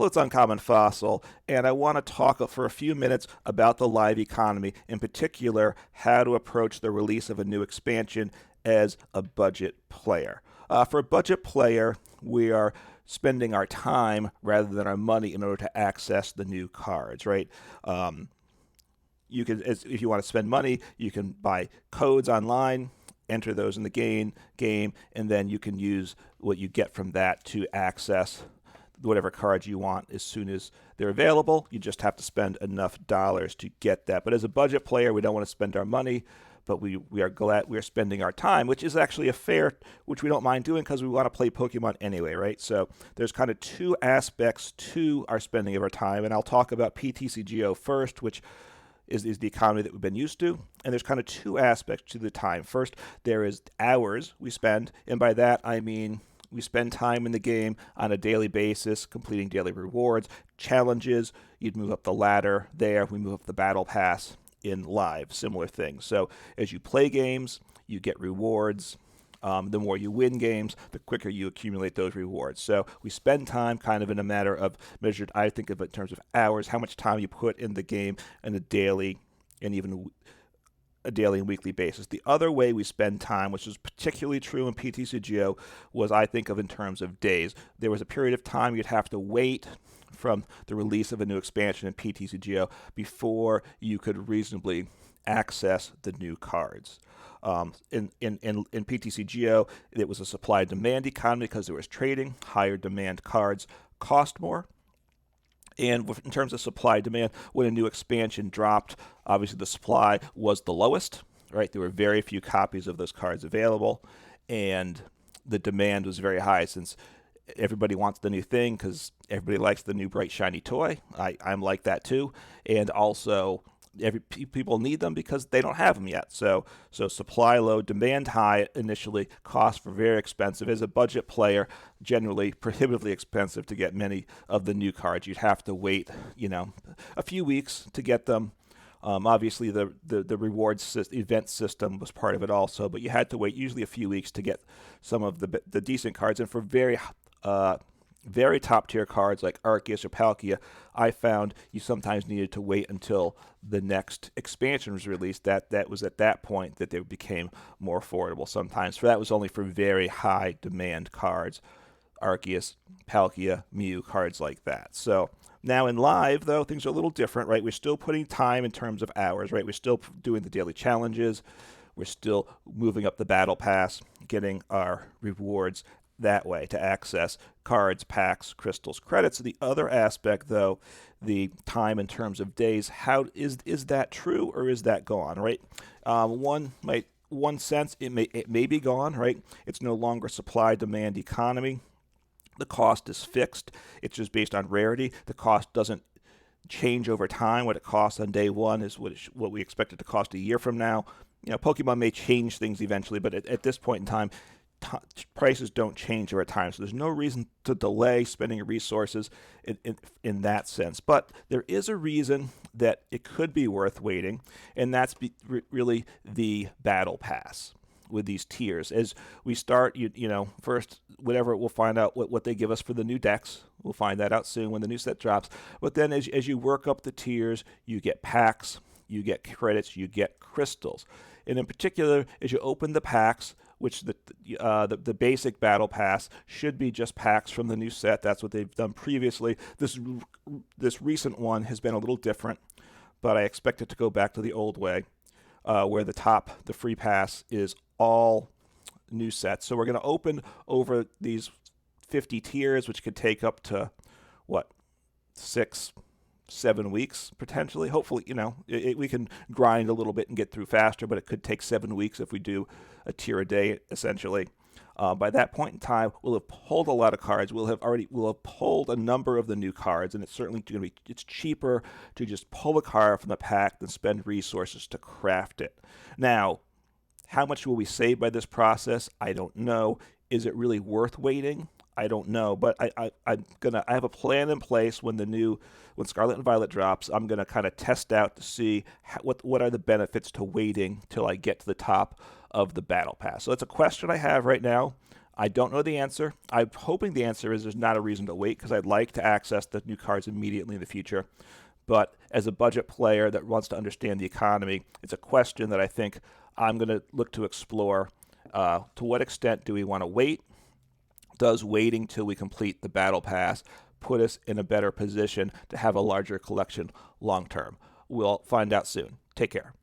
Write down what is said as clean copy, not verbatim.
Well, it's Uncommon Fossil, and I want to talk for a few minutes about the live economy, in particular, how to approach the release of a new expansion as a budget player. For a budget player, we are spending our time rather than our money in order to access the new cards, right? You can, if you want to spend money, you can buy codes online, enter those in the game, and then you can use what you get from that to access whatever cards you want as soon as they're available. You just have to spend enough dollars to get that. But as a budget player, we don't want to spend our money, but we are glad we're spending our time, which is actually a fair, which we don't mind doing because we want to play Pokemon anyway, right? So there's kind of two aspects to our spending of our time, and I'll talk about PTCGO first, which is the economy that we've been used to. And there's kind of two aspects to the time. First, there is hours we spend, and by that I mean we spend time in the game on a daily basis, completing daily rewards, challenges. You'd move up the ladder there. We move up the battle pass in live, similar things. So as you play games, you get rewards. The more you win games, the quicker you accumulate those rewards. So we spend time kind of in a matter of measured, I think of it in terms of hours, how much time you put in the game on a daily and even a daily and weekly basis. The other way we spend time, which is particularly true in PTCGO, was I think of in terms of days. There was a period of time you'd have to wait from the release of a new expansion in PTCGO before you could reasonably access the new cards. In PTCGO, it was a supply-demand economy because there was trading. Higher demand cards cost more. And in terms of supply demand, when a new expansion dropped, obviously the supply was the lowest, right? There were very few copies of those cards available, and the demand was very high since everybody wants the new thing because everybody likes the new bright shiny toy. I'm like that too, and also people need them because they don't have them yet. So supply low, demand high initially, costs were very expensive. As a budget player, generally prohibitively expensive to get many of the new cards. You'd have to wait, a few weeks to get them. Obviously, the rewards event system was part of it also, but you had to wait usually a few weeks to get some of the decent cards. And for very top tier cards like Arceus or Palkia, I found you sometimes needed to wait until the next expansion was released. That was at that point that they became more affordable. Sometimes that was only for very high demand cards, Arceus, Palkia, Mew, cards like that. So now in live, though, things are a little different, right? We're still putting time in terms of hours, right? We're still doing the daily challenges. We're still moving up the battle pass, getting our rewards that way to access cards, packs, crystals, credits. The other aspect, though, the time in terms of days, how is that true or is that gone, right? One sense it may be gone, right? It's no longer supply demand economy. The cost is fixed. It's just based on rarity. The cost doesn't change over time. What it costs on day one is what we expect it to cost a year from now. Pokemon may change things eventually, but at this point in time, prices don't change over time, so there's no reason to delay spending resources in that sense. But there is a reason that it could be worth waiting, and that's really the battle pass with these tiers. As we start, first, whatever, we'll find out what they give us for the new decks. We'll find that out soon when the new set drops. But then as you work up the tiers, you get packs, you get credits, you get crystals. And in particular, as you open the packs, which the basic battle pass should be just packs from the new set. That's what they've done previously. This recent one has been a little different, but I expect it to go back to the old way, where the free pass is all new sets. So we're going to open over these 50 tiers, which could take up to 6-7 weeks potentially. Hopefully, we can grind a little bit and get through faster, but it could take 7 weeks if we do a tier a day, essentially. By that point in time, we'll have pulled a lot of cards. We'll have pulled a number of the new cards, and it's certainly going to be. It's cheaper to just pull a card from the pack than spend resources to craft it. Now, how much will we save by this process? I don't know. Is it really worth waiting? I don't know, but I have a plan in place when Scarlet and Violet drops. I'm gonna kind of test out to see what are the benefits to waiting till I get to the top of the battle pass. So that's a question I have right now. I don't know the answer. I'm hoping the answer is there's not a reason to wait because I'd like to access the new cards immediately in the future. But as a budget player that wants to understand the economy, it's a question that I think I'm going to look to explore. To what extent do we want to wait? Does waiting till we complete the battle pass put us in a better position to have a larger collection long term? We'll find out soon. Take care.